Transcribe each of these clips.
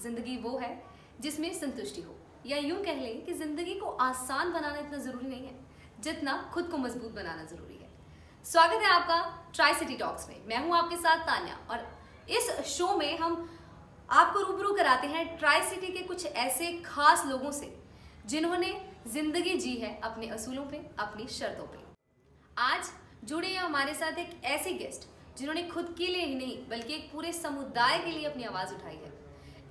जिंदगी वो है जिसमें संतुष्टि हो, या यूं कह लें कि जिंदगी को आसान बनाना इतना जरूरी नहीं है जितना खुद को मजबूत बनाना जरूरी है। स्वागत है आपका ट्राई सिटी टॉक्स में। मैं हूं आपके साथ तान्या और इस शो में हम आपको रूबरू कराते हैं ट्राई सिटी के कुछ ऐसे खास लोगों से जिन्होंने जिंदगी जी है अपने असूलों पे, अपनी शर्तों पे। आज जुड़े हैं हमारे साथ एक ऐसे गेस्ट जिन्होंने खुद के लिए ही नहीं बल्कि एक पूरे समुदाय के लिए अपनी आवाज उठाई है।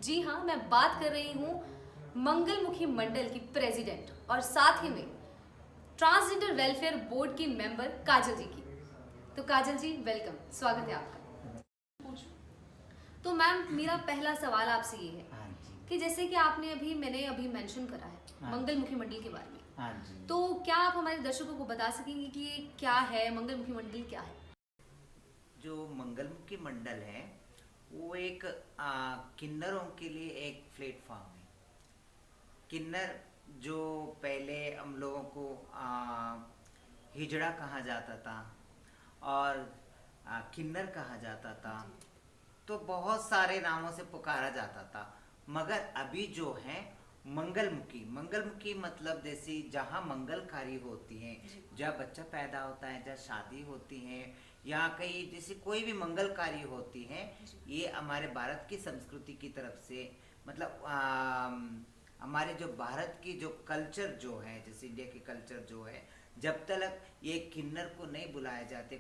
जी हाँ, मैं बात कर रही हूँ मंगलमुखी मंडल की प्रेसिडेंट और साथ ही में ट्रांसजेंडर वेलफेयर बोर्ड की मेंबर काजल जी की। तो काजल जी, वेलकम, स्वागत है आपका। तो मैम, मेरा पहला सवाल आपसे ये है कि जैसे कि मैंने अभी मेंशन करा है मंगलमुखी मंडल के बारे में, तो क्या आप हमारे दर्शकों को बता सकेंगे कि ये क्या है, मंगलमुखी मंडल क्या है? जो मंगलमुखी मंडल है वो एक किन्नरों के लिए एक प्लेटफॉर्म है। किन्नर जो पहले हम लोगों को हिजड़ा कहा जाता था और किन्नर कहा जाता था, तो बहुत सारे नामों से पुकारा जाता था। मगर अभी जो है मंगलमुखी मतलब जैसे जहाँ मंगलकारी होती है, जहाँ बच्चा पैदा होता है, जहाँ शादी होती है, या कहीं जैसे कोई भी मंगलकारी होती है, ये हमारे भारत की संस्कृति की तरफ से मतलब हमारे जो भारत की जो कल्चर जो है, जैसे इंडिया की कल्चर जो है, जब तक ये किन्नर को नहीं बुलाए जाते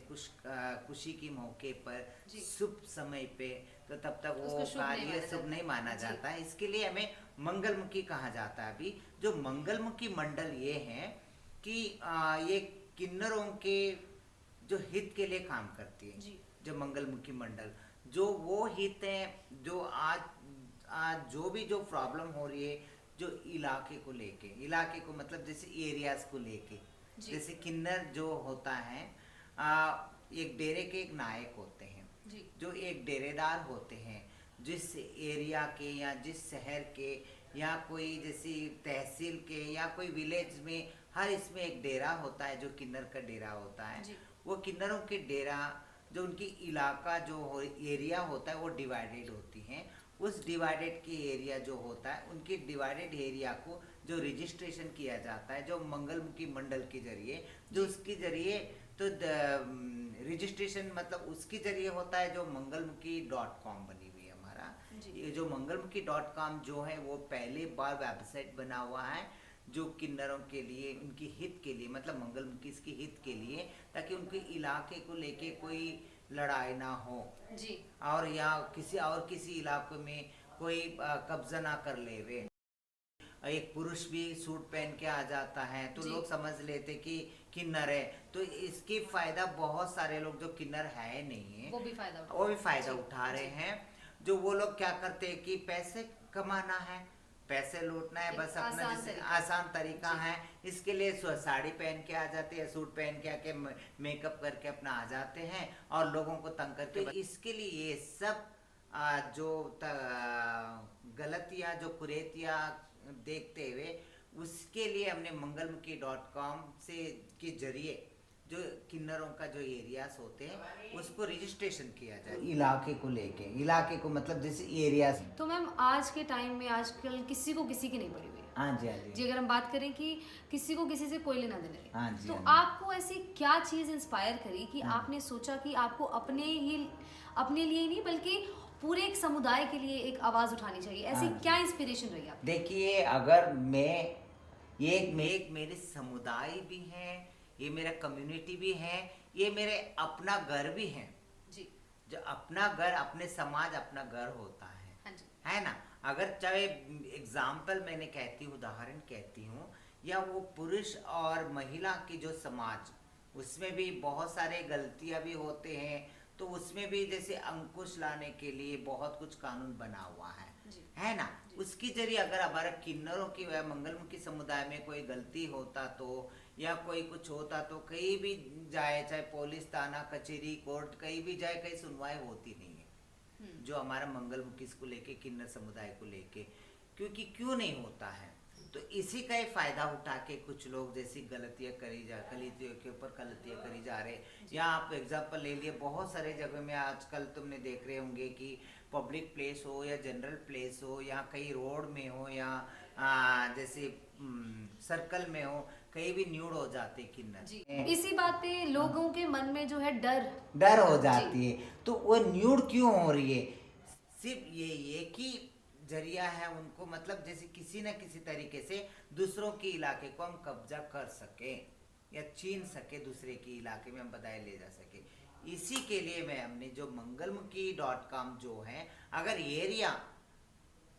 खुशी की मौके पर, शुभ समय पे, तो तब तक वो कार्य शुभ नहीं माना जाता है। इसके लिए हमें मंगलमुखी कहा जाता है। अभी जो मंगलमुखी मंडल ये है कि ये किन्नरों के जो हित के लिए काम करती है। जो मंगलमुखी मंडल जो वो हित है, जो आज जो भी जो प्रॉब्लम हो रही है, जो इलाके को मतलब जैसे एरियाज को लेके, जैसे किन्नर जो होता है एक डेरे के एक नायक होते हैं, जो एक डेरेदार होते हैं, जिस एरिया के या जिस शहर के या कोई जैसी तहसील के या कोई विलेज में, हर इसमें एक डेरा होता है जो किन्नर का डेरा होता है। वो किन्नरों के डेरा जो उनकी इलाका जो एरिया होता है वो डिवाइडेड होती हैं। उस डिवाइडेड के एरिया जो होता है, उनके डिवाइडेड एरिया को जो रजिस्ट्रेशन किया जाता है, जो मंगलमुखी मंडल के जरिए, जो उसके जरिए तो रजिस्ट्रेशन मतलब उसके जरिए होता है, जो मंगलमुखी.com बनी हुई है हमारा। ये जो मंगलमुखी.com जो है वो पहले बार वेबसाइट बना हुआ है जो किन्नरों के लिए, उनकी हित के लिए, मतलब मंगलमुखी इसके हित के लिए, ताकि उनके इलाके को लेके कोई लड़ाई ना हो जी, और या किसी इलाके में कोई कब्जा ना कर ले वे। एक पुरुष भी सूट पहन के आ जाता है तो लोग समझ लेते कि किन्नर है। तो इसकी फायदा बहुत सारे लोग जो किन्नर है नहीं है वो भी फायदा उठा रहे हैं। जो वो लोग क्या करते हैं कि पैसे कमाना है, पैसे लूटना है, बस अपना आसान तरीका है। इसके लिए साड़ी पहन के आ जाते हैं, सूट पहन के आके मेकअप करके अपना आ जाते हैं और लोगों को तंग करके। तो इसके लिए ये सब जो गलतियां, जो कुरीतियां देखते हुए, उसके लिए हमने मंगलमुखी.com से के जरिए जो किन्नरों का जो एरियाज होते हैं उसको रजिस्ट्रेशन किया जाए, इलाके को लेके। इलाके को मतलब जैसे एरियाज। तो मैम, आज के टाइम में आजकल किसी को किसी की नहीं पड़ी हुई है। हाँ जी, हाँ जी। अगर हम बात करें कि किसी को किसी से कोई लेना देना नहीं, हाँ जी, तो हाँ आपको ऐसी क्या चीज इंस्पायर करी कि आपने सोचा कि आपको अपने लिए ही नहीं बल्कि पूरे एक समुदाय के लिए एक आवाज उठानी चाहिए? ऐसी क्या इंस्पिरेशन रही आपकी? देखिए, अगर ये मेरे समुदाय भी है, ये मेरा कम्युनिटी भी है, ये मेरे अपना घर भी है जी। जो अपना घर, अपने समाज अपना घर होता है, हाँ जी, है ना। अगर चाहे एग्जाम्पल मैंने उदाहरण कहती हूँ, या वो पुरुष और महिला की जो समाज, उसमें भी बहुत सारे गलतियां भी होते हैं, तो उसमें भी जैसे अंकुश लाने के लिए बहुत कुछ कानून बना हुआ है ना। उसके जरिए अगर हमारा किन्नरों की मंगलमुखी समुदाय में कोई गलती होता तो, या कोई कुछ होता तो, कहीं भी जाए, चाहे पुलिस थाना, कचहरी, कोर्ट, कहीं भी जाए, कहीं सुनवाई होती नहीं है। जो हमारा मंगलमुखी को लेके, किन्नर समुदाय को लेके, क्यों नहीं होता है? तो इसी का ही फायदा उठा के कुछ लोग जैसी गलतियां गलतियों के ऊपर गलतियां करी जा रहे। या आप एग्जांपल ले लिए, बहुत सारे जगह में आजकल तुमने देख रहे होंगे कि पब्लिक प्लेस हो या जनरल प्लेस हो या कहीं रोड में हो या जैसे सर्कल में हो, कहीं भी न्यूड हो जाते किन्नर। इसी बात पे लोगों के मन में जो है डर हो जाती है। तो वो न्यूड क्यों हो रही है? सिर्फ ये एक ही जरिया है उनको, मतलब जैसे किसी न किसी तरीके से दूसरों के इलाके को हम कब्जा कर सके या छीन सके, दूसरे के इलाके में हम बधाई ले जा सके। इसी के लिए मैं हमने जो mangalmukhi.com जो है, अगर एरिया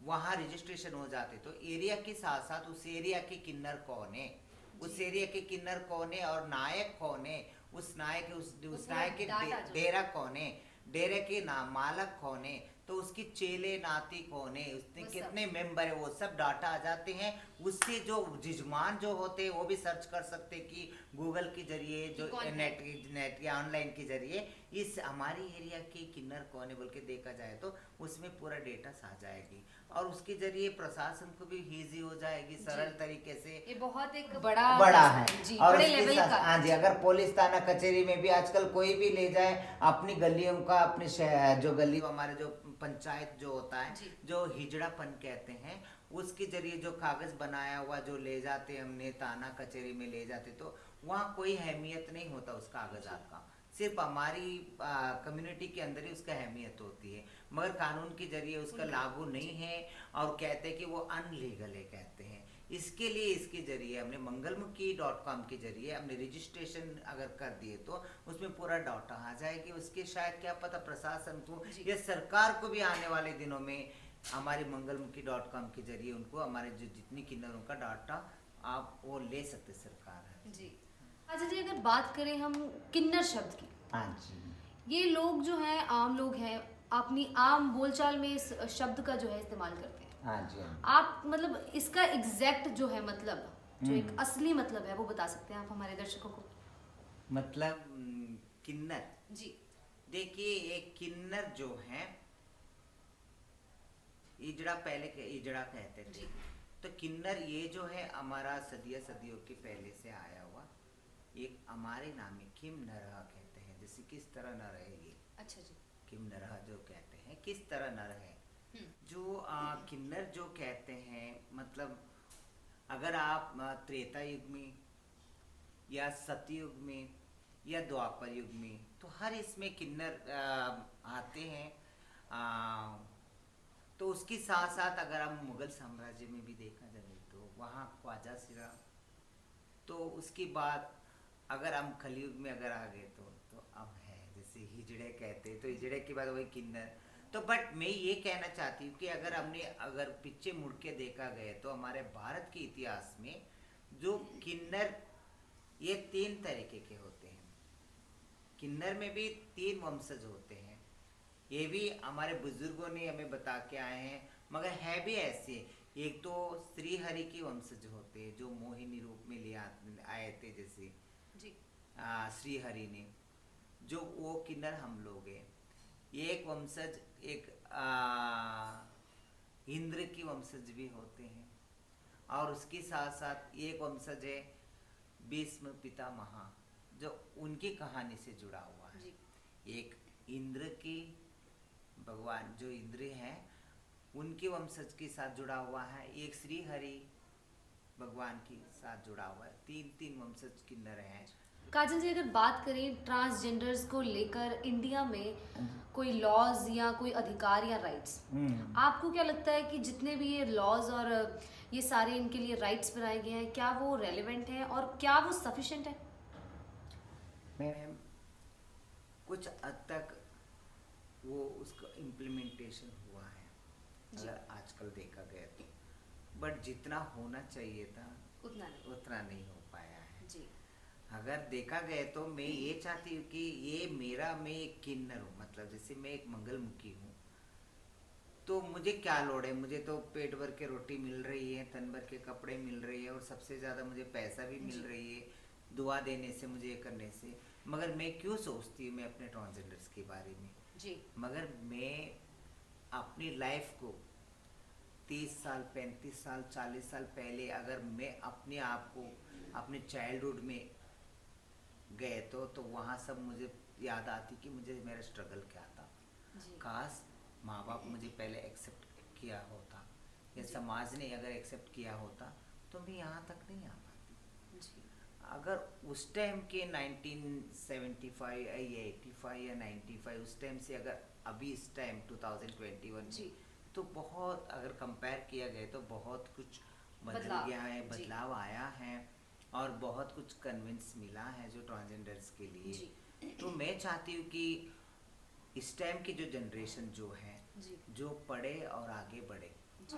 वहाँ रजिस्ट्रेशन हो जाते तो एरिया के साथ साथ उस एरिया के किन्नर कौन है, उस एरिया के किन्नर कौन है और नायक कौन है, उस नायक के डेरा कौन है, डेरे के नाम मालक कौन है, तो उसकी चेले नाती कौन है, उसने कितने मेंबर है, वो सब डाटा आ जाते हैं। उससे जो जिजमान जो होते हैं वो भी सर्च कर सकते कि गूगल के जरिए जो नेट या ऑनलाइन के जरिए इस हमारी एरिया के किन्नर कौन है बोल के देखा जाए तो उसमें पूरा डेटा आ जाएगी और उसके जरिए प्रशासन को भी इजी हो जाएगी सरल तरीके से। ये बहुत एक बड़ा है जी, और बड़े लेवल का। हाँ जी, अगर पुलिस थाना कचहरी में भी आजकल कोई भी ले जाए अपनी गलियों का, अपने जो गली हमारे जो पंचायत जो होता है, जो हिजड़ापन कहते हैं, उसके जरिए जो कागज बनाया हुआ जो ले जाते हमने थाना कचहरी में ले जाते, तो वहाँ कोई अहमियत नहीं होता उस कागजात का, सिर्फ हमारी कम्युनिटी के अंदर ही उसका अहमियत होती है, मगर कानून के जरिए उसका लागू नहीं है और कहते हैं कि वो अनलीगल है कहते हैं। इसके लिए इसके जरिए हमने mangalmukhi.com के जरिए हमने रजिस्ट्रेशन अगर कर दिए तो उसमें पूरा डाटा आ जाएगी। उसके शायद क्या पता प्रशासन को या सरकार को भी आने वाले दिनों में हमारे mangalmukhi.com के जरिए उनको हमारे जो जितनी किन्नरों का डाटा आप वो ले सकते सरकार है जी। अच्छा जी, अगर बात करें हम किन्नर शब्द की, हाँ जी, ये लोग जो हैं आम लोग हैं अपनी आम बोलचाल में इस शब्द का जो है इस्तेमाल करते हैं। हाँ जी, आप मतलब इसका एग्जैक्ट जो है मतलब जो एक असली मतलब है वो बता सकते हैं आप हमारे दर्शकों को? मतलब किन्नर जी, देखिए एक किन्नर जो है इजड़ा, पहले के इजड़ा कहते थे, तो किन्नर ये जो है हमारा सदियों के पहले से आया हुआ एक हमारे नाम में किम नरह कहते हैं, जैसे किस तरह न रहेगी। अच्छा जी, किम नरह जो कहते हैं किस तरह न रहे, जो किन्नर जो कहते हैं मतलब अगर आप त्रेता युग में या सतयुग में या द्वापर युग में, तो हर इसमें किन्नर आते हैं। तो उसके साथ साथ अगर हम मुगल साम्राज्य में भी देखा जाए तो वहाँ ख्वाजा सिरा, तो उसके बाद अगर हम कलयुग में अगर आ गए तो अब है जैसे हिजड़े कहते हैं, तो हिजड़े के बाद वही किन्नर। तो बट मैं ये कहना चाहती हूँ कि अगर पीछे मुड़ के देखा गया तो हमारे भारत के इतिहास में जो किन्नर ये 3 तरीके के होते हैं। किन्नर में भी 3 वंशज होते हैं, ये भी हमारे बुजुर्गों ने हमें बता के आए हैं, मगर है भी ऐसे। एक तो श्रीहरि के वंशज होते हैं जो मोहिनी रूप में ले आए थे, जैसे श्रीहरि ने, जो वो किन्नर हम लोग हैं। एक वंशज एक इंद्र की वंशज भी होते हैं और उसके साथ साथ एक वंशज है भीष्म पितामह, जो उनकी कहानी से जुड़ा हुआ है। एक इंद्र की भगवान जो इंद्र हैं उनके वंशज के साथ जुड़ा हुआ है, एक श्री हरि भगवान के साथ जुड़ा हुआ है। 3 वंशज किन्नर हैं। काजल जी, अगर बात करें ट्रांसजेंडर्स को लेकर इंडिया में कोई लॉज या कोई अधिकार या राइट्स, आपको क्या लगता है कि जितने भी ये लॉज और ये सारे इनके लिए राइट्स बनाए गए हैं, क्या वो रेलेवेंट हैं और क्या वो सफिशिएंट है? मैम कुछ हद तक वो उसका इम्प्लीमेंटेशन हुआ है अगर आजकल देखा गया तो, बट जितना होना चाहिए था उतना नहीं हो पाया है जी। अगर देखा गया तो मैं ये चाहती हूँ कि ये मैं एक किन्नर हूँ, मतलब जैसे मैं एक मंगलमुखी हूँ, तो मुझे क्या लोड़ है, मुझे तो पेट भर के रोटी मिल रही है, तन भर के कपड़े मिल रही है और सबसे ज़्यादा मुझे पैसा भी मिल रही है दुआ देने से, मुझे ये करने से, मगर मैं क्यों सोचती हूँ मैं अपने ट्रांसजेंडर्स के बारे में जी। मगर मैं अपनी लाइफ को 30 साल 35 साल 40 साल पहले अगर मैं अपने आप को अपने चाइल्डहुड में गए तो वहाँ सब मुझे याद आती कि मुझे मेरा स्ट्रगल क्या था। जी काश माँ बाप मुझे पहले एक्सेप्ट किया होता या जी। समाज ने अगर एक्सेप्ट किया होता तो मैं यहाँ तक नहीं आ पाती। जी अगर उस टाइम के 1975 या 85 या 95 उस टाइम से अगर अभी इस टाइम 2021 जी। में तो बहुत अगर कंपेयर किया गया तो बहुत कुछ बदल बदलाव, गया है, जी। बदलाव आया है और बहुत कुछ कन्विंस मिला है जो ट्रांसजेंडर्स के लिए। जी तो मैं चाहती हूँ कि इस टाइम की जो जनरेशन जो है जी। जो पढ़े और आगे बढ़े।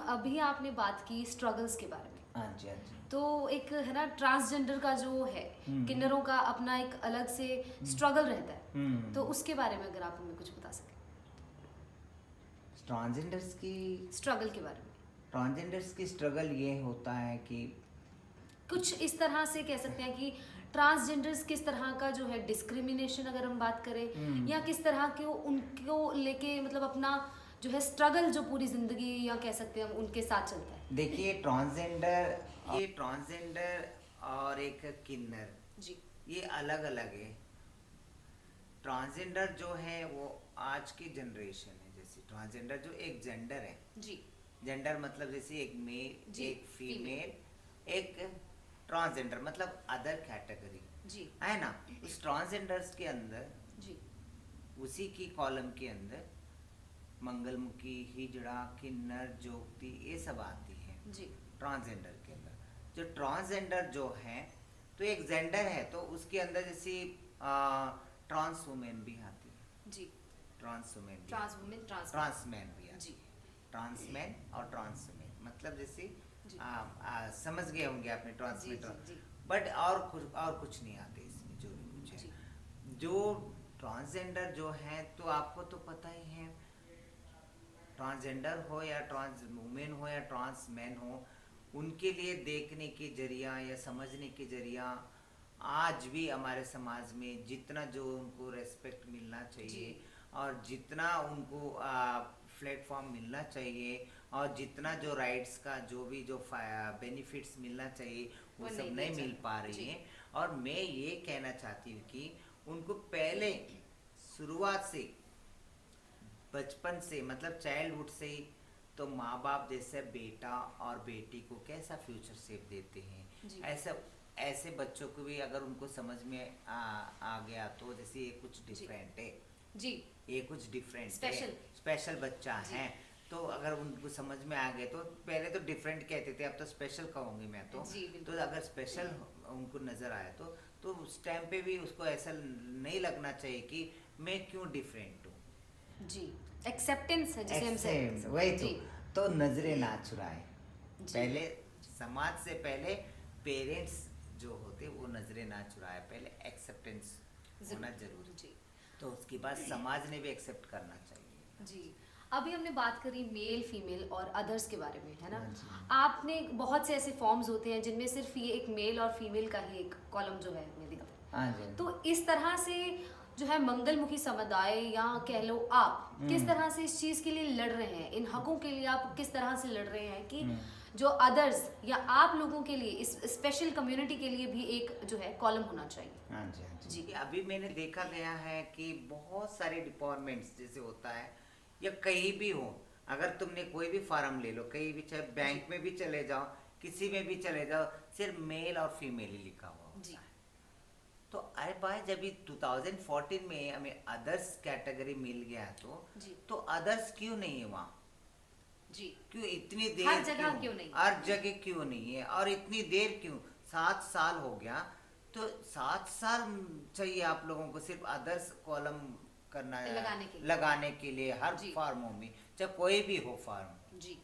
अभी आपने बात की स्ट्रगल्स के बारे में, हाँ जी, हाँ जी। तो एक है ना ट्रांसजेंडर का जो है, किन्नरों का अपना एक अलग से स्ट्रगल रहता है, तो उसके बारे में अगर आप हमें कुछ बता सकें, ट्रांसजेंडर्स की स्ट्रगल के बारे में। ट्रांसजेंडर्स की स्ट्रगल ये होता है कि कुछ इस तरह से कह सकते हैं कि ट्रांसजेंडर्स किस तरह का जो है डिस्क्रिमिनेशन अगर हम बात करें, या किस तरह के उनको लेके मतलब अपना जो है स्ट्रगल जो पूरी जिंदगी या कह सकते हैं हम उनके साथ चलता है। देखिए ट्रांसजेंडर और एक किन्नर जी ये अलग अलग है। ट्रांसजेंडर जो है वो आज की जनरेशन है, जैसे ट्रांसजेंडर जो एक जेंडर है। जी जेंडर मतलब जैसे एक मेल जी, एक फीमेल एक ट्रांसजेंडर मतलब अदर कैटेगरी जी है ना। उस ट्रांसजेंडर्स के अंदर जी उसी की कॉलम के अंदर मंगलमुखी, हिजड़ा, किन्नर, जोगती ये सब आती है जी ट्रांसजेंडर के अंदर। जो ट्रांसजेंडर जो है तो एक जेंडर है तो उसके अंदर जैसे ट्रांस वुमेन भी आती है, जी। ट्रांस वुमेन भी, ट्रांस वुमेन, ट्रांसमैन भी आती जी है। ट्रांसमैन और ट्रांसमैन मतलब जैसे जी। समझ गए होंगे आपने जी ट्रांसमेट, जी जी बट और कुछ नहीं आते इसमें जो भी कुछ जी है। जो ट्रांसजेंडर जो है तो आपको तो पता ही है, ट्रांसजेंडर हो या ट्रांस वुमेन हो या ट्रांस मैन हो, उनके लिए देखने के जरिया या समझने के जरिया आज भी हमारे समाज में जितना जो उनको रेस्पेक्ट मिलना चाहिए और जितना उनको प्लेटफॉर्म मिलना चाहिए और जितना जो राइट्स का जो भी जो बेनिफिट्स मिलना चाहिए वो सब नहीं मिल पा रही है। और मैं ये कहना चाहती हूँ कि उनको पहले शुरुआत से बचपन से मतलब चाइल्डहुड से ही तो माँ बाप जैसे बेटा और बेटी को कैसा फ्यूचर सेफ देते जी। हैं, ऐसे बच्चों को भी अगर उनको समझ में आ गया तो जैसे ये कुछ डिफरेंट है जी, ये कुछ डिफरेंट स्पेशल बच्चा जी। है तो अगर उनको समझ में आ गए तो पहले तो डिफरेंट कहते थे, अब तो स्पेशल कहूँगी मैं तो। जी, बिल्कुल। तो अगर स्पेशल उनको नज़र आए तो उस टाइम पे भी उसको ऐसा नहीं लगना चाहिए कि मैं क्यों डिफरेंट हूँ। जी, एक्सेप्टेंस है जिसे हम Accept, वही जी तो नजरें ना चुराए। जी। पहले समाज से पहले पेरेंट्स जो होते वो नजरें ना चुराए, पहले एक्सेप्टेंस होना जरूरी जी तो उसके बाद समाज ने भी एक्सेप्ट करना चाहिए। जी। अभी हमने बात करी मेल फीमेल और अदर्स के बारे में, है ना। हाँ जी। आपने बहुत से ऐसे फॉर्म्स होते हैं जिनमें सिर्फ ये एक मेल और फीमेल का ही एक कॉलम जो है हमें दिखता है, हाँ जी। तो इस तरह से जो है मंगलमुखी समुदाय या कह लो आप किस तरह से इस चीज़ के लिए लड़ रहे हैं, इन हकों के लिए आप किस तरह से लड़ रहे हैं कि जो अदर्स या आप लोगों के लिए इस स्पेशल कम्युनिटी के लिए भी एक जो है कॉलम होना चाहिए। हाँ जी, हाँ जी। जी। अभी मैंने देखा गया है कि बहुत सारे डिपार्टमेंट्स जैसे होता है या कहीं भी हो, अगर तुमने कोई भी फार्म ले लो, कहीं भी चाहे बैंक में भी चले जाओ, किसी में भी चले जाओ, सिर्फ मेल और फीमेल ही लिखा हुआ होता जी। है। तो अरे भाई जब 2014 में हमें अदर्स कैटेगरी मिल गया जी। तो अदर्स क्यों नहीं है वहाँ? जी, क्यों इतनी देर हर जगह क्यों नहीं? हर जगह क्यों नहीं है और इतनी देर क्यों? 7 साल हो गया तो 7 साल चाहिए आप लोगों को सिर्फ अदर्स कॉलम करना लगाने के लिए हर जी। फार्मों में, चाहे कोई भी हो फार्म। जी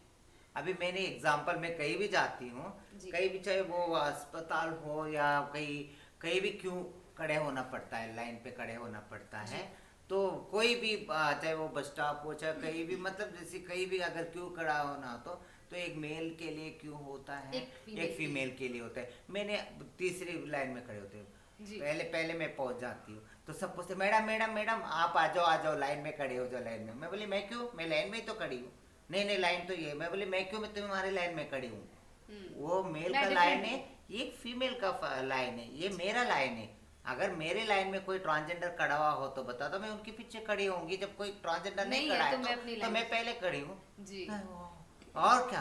अभी मैंने एग्जांपल में कहीं भी जाती हूँ, जी। कहीं भी चाहे वो अस्पताल हो या कहीं भी क्यों खड़े होना पड़ता है, लाइन पे खड़े होना पड़ता है। तो कोई भी चाहे वो बस स्टॉप हो चाहे कहीं भी, मतलब जैसे कहीं भी अगर क्यों खड़ा होना हो तो एक मेल के लिए क्यों होता है, एक फीमेल के लिए होता है। मैंने तीसरी लाइन में खड़े होते हैं, पहले मैं पहुंच जाती हूँ तो सब पूछते मैडम मैडम मैडम आप आ जाओ लाइन में खड़े हो जाओ लाइन में। मैं बोली मैं क्यों, मैं लाइन में ही तो खड़ी हूँ, नहीं नहीं लाइन तो ये, मैं बोली मैं क्यों, मैं तुम्हारी लाइन में खड़ी हूँ, वो मेल मैं का लाइन different है, ये एक फीमेल का लाइन है, ये मेरा लाइन है। अगर मेरे लाइन में कोई ट्रांसजेंडर खड़ा हुआ हो तो बता दो, मैं उनके पीछे खड़ी होंगी। जब कोई ट्रांसजेंडर नहीं नहीं खड़ा है है तो मैं अपनी तो लाइन मैं में पहले खड़ी हूँ। जी। और क्या,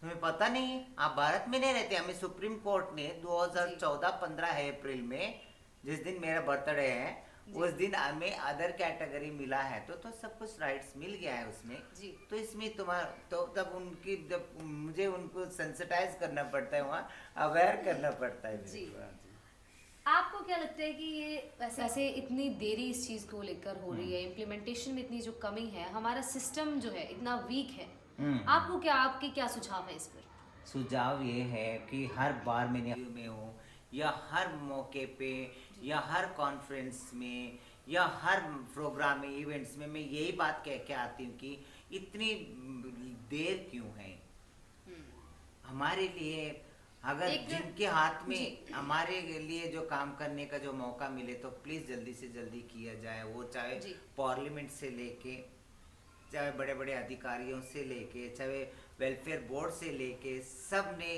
तुम्हें पता नहीं है, आप भारत में नहीं रहते। हमें सुप्रीम कोर्ट ने 2014 15 अप्रैल में, जिस दिन मेरा बर्थडे है, जी। उस दिन हमें अदर कैटेगरी मिला है, तो सब कुछ राइट्स मिल गया है उसमें। जी। तो इसमें तुम्हारा तो तब उनकी, जब मुझे उनको सेंसिटाइज करना पड़ता है, वहाँ अवेयर करना पड़ता है मेरे जी। को। हाँ जी। आपको क्या लगता है कि ये वैसे इतनी देरी इस चीज़ को लेकर हो रही है, इम्प्लीमेंटेशन में इतनी जो कमी है, हमारा सिस्टम जो है इतना वीक है, आपको क्या, आपके क्या सुझाव है इस पर? सुझाव ये है कि हर बार मैंने में हूँ, या हर मौके पे, या हर कॉन्फ्रेंस में, या हर प्रोग्राम में, इवेंट्स में, मैं यही बात कह के आती हूँ कि इतनी देर क्यों है हमारे लिए। अगर जिनके हाथ में हमारे लिए जो काम करने का जो मौका मिले तो प्लीज़ जल्दी से जल्दी किया जाए। वो चाहे पार्लियामेंट से लेके, चाहे बड़े बड़े अधिकारियों से लेके, चाहे वेलफेयर बोर्ड से लेके, सब ने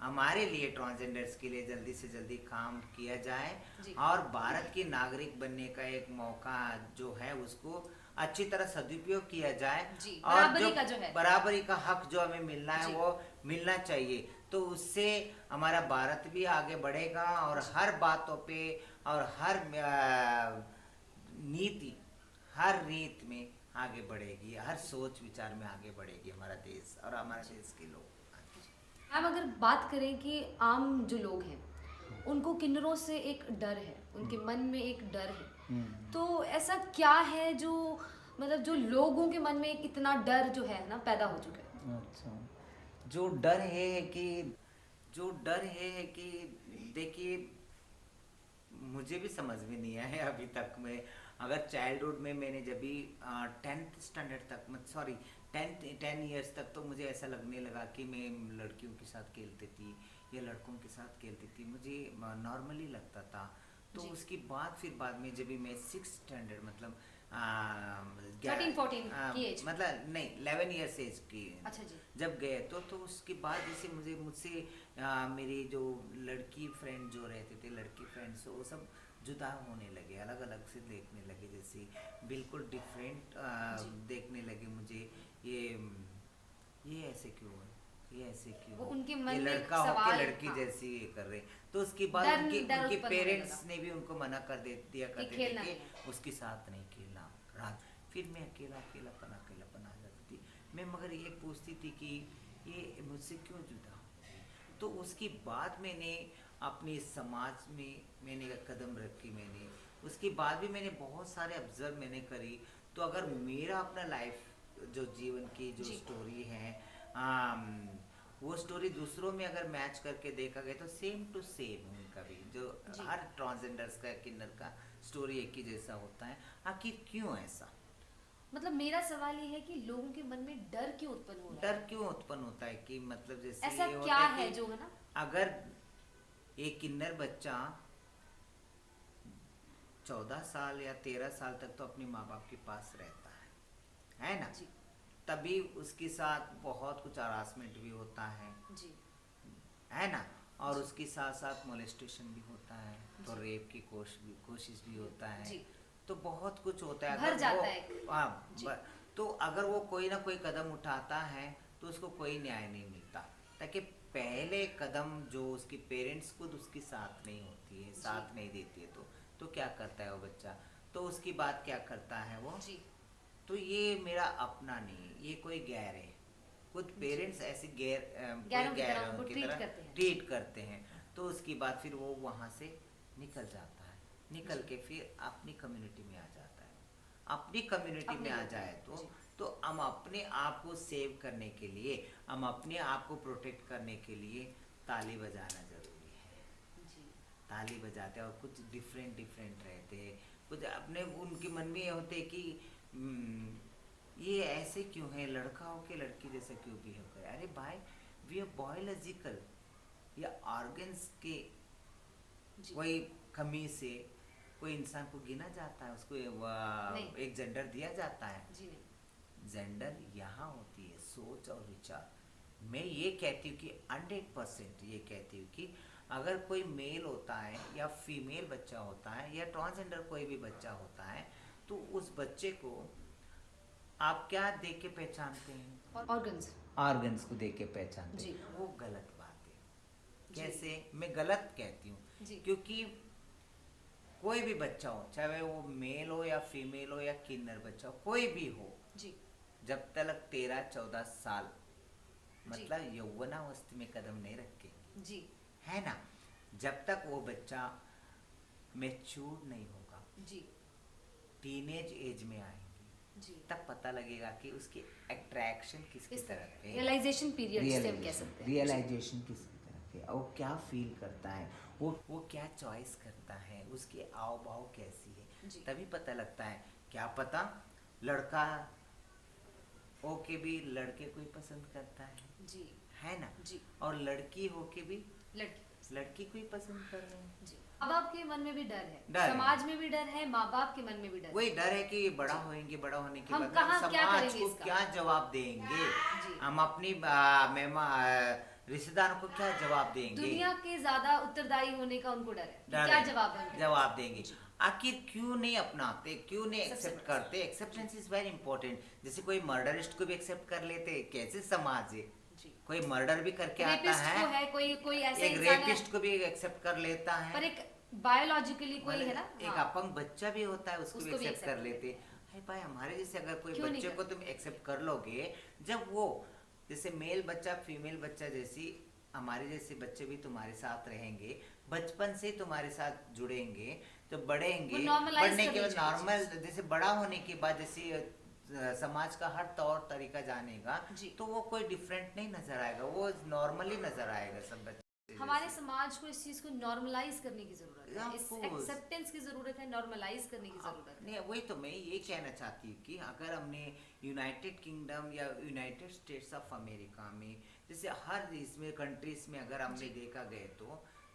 हमारे लिए, ट्रांसजेंडर्स के लिए जल्दी से जल्दी काम किया जाए। और भारत की नागरिक बनने का एक मौका जो है उसको अच्छी तरह सदुपयोग किया जाए। और बराबरी का हक जो हमें मिलना है वो मिलना चाहिए। तो उससे हमारा भारत भी आगे बढ़ेगा, और हर बातों पे और हर नीति, हर नीति में आगे बढ़ेगी, हर सोच विचार में आगे बढ़ेगी हमारा देश और हमारे देश के लोग। मैम, अगर बात करें कि आम जो लोग हैं उनको किन्नरों से एक डर है, उनके मन में एक डर है, तो ऐसा क्या है जो, मतलब जो लोगों के मन में एक इतना डर जो है ना पैदा हो चुका है? अच्छा, जो डर है कि, जो डर है कि देखिए, मुझे भी समझ में नहीं आया अभी तक में। अगर चाइल्डहुड में मैंने जब भी 10th स्टैंडर्ड तक, सॉरी 10 ईयर्स तक, तो मुझे ऐसा लगने लगा कि मैं लड़कियों के साथ खेलती थी या लड़कों के साथ खेलती थी, मुझे नॉर्मली लगता था। तो उसके बाद फिर बाद में जब भी मैं 6th स्टैंडर्ड, मतलब 13-14 की एज, मतलब नहीं 11 ईयर्स एज की, अच्छा जी, जब गए तो उसके बाद जैसे मुझसे मेरी जो लड़की फ्रेंड जो रहते थे, लड़की फ्रेंड्स, वो सब जुदा होने लगे, अलग अलग से देखने लगे, जैसे बिल्कुल डिफरेंट देखने लगे मुझे। ये ऐसे क्यों है, ये ऐसे क्यों, वो उनके मन ये में लड़का होके लड़की जैसी ये कर रहे। तो उसके बाद उनके पेरेंट्स ने भी उनको मना कर दिया करते थे कि उसके साथ नहीं खेलना रात। फिर मैं अकेलापन आ जाती थी मैं, मगर ये पूछती थी कि ये मुझसे क्यों जुदा। तो उसके बाद मैंने अपने समाज में मैंने कदम रखी, मैंने उसके बाद भी मैंने बहुत सारे ऑब्जर्व मैंने करी। तो अगर मेरा अपना लाइफ जो जीवन की जो स्टोरी है, वो स्टोरी दूसरों में अगर मैच करके देखा गया तो सेम टू सेम उनका भी, जो हर ट्रांसजेंडर्स का, किन्नर का स्टोरी एक ही जैसा होता है। आखिर क्यों ऐसा? मतलब मेरा सवाल ये है कि लोगों के मन में डर क्यों उत्पन्न हो रहा है? डर क्यों उत्पन्न होता है कि मतलब जैसे ऐसा ये क्या होता है कि जो है ना, अगर एक किन्नर बच्चा 14 साल या 13 साल तक तो अपने माँ बाप के पास रहता है ना, तभी उसके साथ बहुत कुछ हरासमेंट भी होता है ना, और उसके साथ साथ मोलेस्टेशन भी होता है, तो रेप की कोशिश भी होता है, तो बहुत कुछ होता है। भर जाता है। तो अगर वो कोई ना कोई कदम उठाता है तो उसको कोई न्याय नहीं मिलता, ताकि पहले कदम जो उसके पेरेंट्स खुद उसके साथ नहीं होती है, साथ नहीं देती है, तो क्या करता है वो बच्चा, तो उसकी बात क्या करता है वो। तो ये मेरा अपना नहीं, ये कोई गैर है, खुद पेरेंट्स ऐसे गैरों की तरह ट्रीट करते हैं। तो उसके बाद फिर वो वहाँ से निकल जाता है, निकल के फिर अपनी कम्युनिटी में आ जाता है। अपनी कम्युनिटी में आ जाए तो हम अपने आप को सेव करने के लिए, हम अपने आप को प्रोटेक्ट करने के लिए ताली बजाना जरूरी है। ताली बजाते हैं और कुछ डिफरेंट रहते हैं, कुछ अपने उनके मन में ये होते कि ये ऐसे क्यों है, लड़का हो के लड़की जैसा क्यों बिहेव करे। अरे भाई, वी आर बायोलॉजिकल, या ऑर्गन्स के कोई कमी से कोई इंसान को गिना जाता है, उसको एक जेंडर दिया जाता है। जेंडर यहाँ होती है सोच और विचार। मैं ये कहती हूँ कि 100% ये कहती हूँ कि अगर कोई मेल होता है या फीमेल बच्चा होता है या ट्रांसजेंडर कोई भी बच्चा होता है, तो उस बच्चे को आप क्या देख के पहचानते हैं? ऑर्गन्स को देख के पहचानते हैं। वो गलत बात है। कैसे? मैं गलत कहती हूँ क्योंकि कोई भी बच्चा हो, चाहे वो मेल हो या फीमेल हो या किन्नर बच्चा हो, कोई भी हो, जब तक 13-14 साल मतलब यौवनावस्था में कदम नहीं रखे, है ना, जब तक वो बच्चा मैच्योर नहीं होगा, टीनेज एज में आएंगे, तब पता लगेगा कि उसकी अट्रैक्शन किसकी तरफ है, रियलाइजेशन पीरियड से हम कह सकते हैं, रियलाइजेशन किसकी तरफ है, और क्या फील करता है, वो क्या चॉइस करता है, उसके आव भाव कैसी है, तभी पता लगता है। क्या पता लड़का होके भी लड़के को ही पसंद करता है ना, और लड़की होके भी लड़की को ही पसंद कर रहे हैं। माँ बाप के मन में भी डर है, समाज में भी डर है, माँ बाप के मन में भी डर है। वही डर है कि बड़ा होंगे, बड़ा होने के बाद समाज को क्या जवाब देंगे, हम अपनी रिश्तेदारों को क्या जवाब देंगे, दुनिया के ज्यादा उत्तरदायी होने का उनको डर है, क्या जवाब देंगे। आखिर क्यों नहीं अपनाते, क्यों नहीं एक्सेप्ट करते? Acceptance is very important. जैसे कोई मर्डरिस्ट को भी एक्सेप्ट कर लेते, कैसे समाज है, कोई मर्डर भी करके आता है, कोई ऐसे एक रेपिस्ट को भी एक्सेप्ट कर लेता है, पर एक बायोलॉजिकली कोई है ना, एक अपंग बच्चा भी होता है, उसको भी एक्सेप्ट कर लेते हैं। भाई हमारे जैसे अगर कोई बच्चे को तुम एक्सेप्ट कर लोगे, जब वो जैसे मेल बच्चा फीमेल बच्चा जैसी हमारे जैसे बच्चे भी तुम्हारे साथ रहेंगे, बचपन से तुम्हारे साथ जुड़ेंगे, तो बढ़ेंगे, बढ़ने के बाद नॉर्मल जैसे बड़ा होने के बाद जैसे समाज का हर तौर तरीका जानेगा, तो वो कोई डिफरेंट नहीं नजर आएगा, वो नॉर्मली नजर आएगा सब बच्चे। हमारे समाज को इस चीज को नॉर्मलाइज करने की जरूरत है, इस एक्सेप्टेंस की जरूरत है, नॉर्मलाइज करने की जरूरत है। नहीं, वही तो मैं ये कहना चाहती हूँ कि अगर हमने यूनाइटेड किंगडम या यूनाइटेड स्टेट्स ऑफ अमेरिका में जैसे हर इसमें कंट्रीज में अगर हमने देखा गए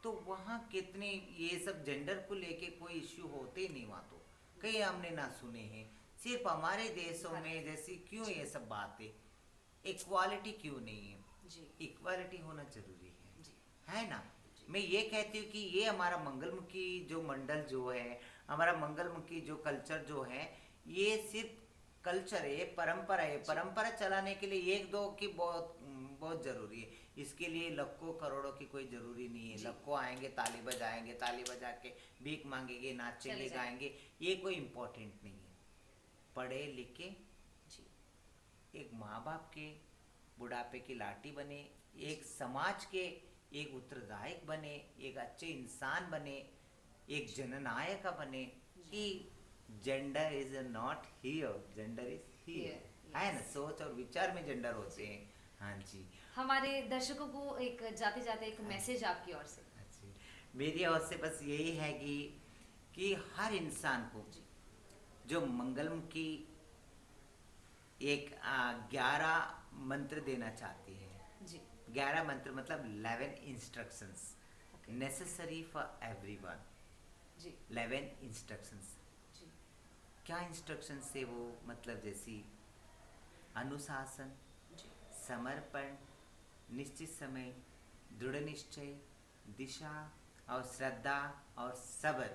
तो वहाँ कितने ये सब जेंडर को लेके कोई इश्यू होते ही नहीं, वहाँ तो कई हमने ना सुने हैं। सिर्फ हमारे देशों में जैसी क्यों ये सब बातें, इक्वालिटी क्यों नहीं है? इक्वालिटी होना जरूरी है ना। मैं ये कहती हूँ कि ये हमारा मंगलमुखी जो मंडल जो है, हमारा मंगलमुखी जो कल्चर जो है, ये सिर्फ कल्चर है, परंपरा है। परंपरा चलाने के लिए एक दो की बहुत जरूरी है, इसके लिए लाखों करोड़ों की कोई जरूरी नहीं है। लाखों आएंगे, ताली बजाएंगे, ताली बजा के भीख मांगेंगे, नाचेंगे, गाएंगे, ये कोई इम्पोर्टेंट नहीं है। पढ़े लिखे एक माँ बाप के बुढ़ापे की लाठी बने, एक समाज के एक उत्तरदायक बने, एक अच्छे इंसान बने, एक जननायक बने, कि gender is not here, gender is here, है ना। सोच और विचार में जेंडर होते हैं। हाँ जी, हमारे दर्शकों को एक जाते जाते एक मैसेज आपकी ओर से। मेरी ओर से बस यही है कि हर इंसान को जो मंगलमुखी एक 11 मंत्र देना चाहती है। 11 मंत्र मतलब 11 instructions necessary for everyone. 11 instructions, क्या इंस्ट्रक्शंस है वो? मतलब जैसी अनुशासन, समर्पण, निश्चित समय, दृढ़ निश्चय, दिशा और श्रद्धा और सब्र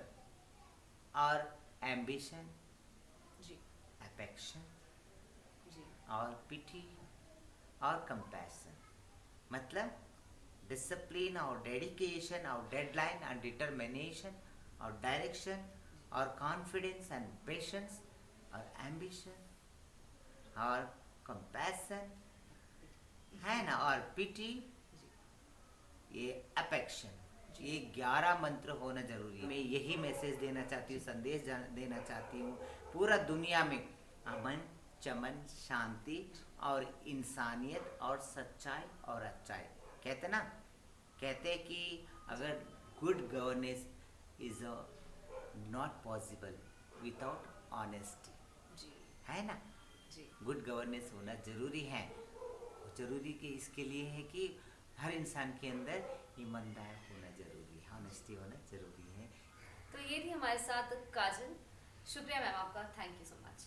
और एम्बिशन, अफेक्शन और पिटी और कंपैशन। मतलब डिसिप्लिन और डेडिकेशन और डेडलाइन एंड डिटर्मिनेशन और डायरेक्शन और कॉन्फिडेंस एंड पेशेंस और एम्बिशन और कंपैशन, है ना, और पिटी, ये अफेक्शन, ये 11 मंत्र होना जरूरी है। मैं यही मैसेज देना चाहती हूँ, संदेश देना चाहती हूँ पूरा दुनिया में अमन, चमन, शांति और इंसानियत और सच्चाई और अच्छाई। कहते कि अगर good governance is not possible without honesty, है ना। गुड गवर्नेंस होना जरूरी है। जरूरी कि इसके लिए है कि हर इंसान के अंदर ईमानदार होना जरूरी है, ऑनेस्टी होना जरूरी है। तो ये थी हमारे साथ काजल। शुक्रिया मैम आपका, थैंक यू सो मच।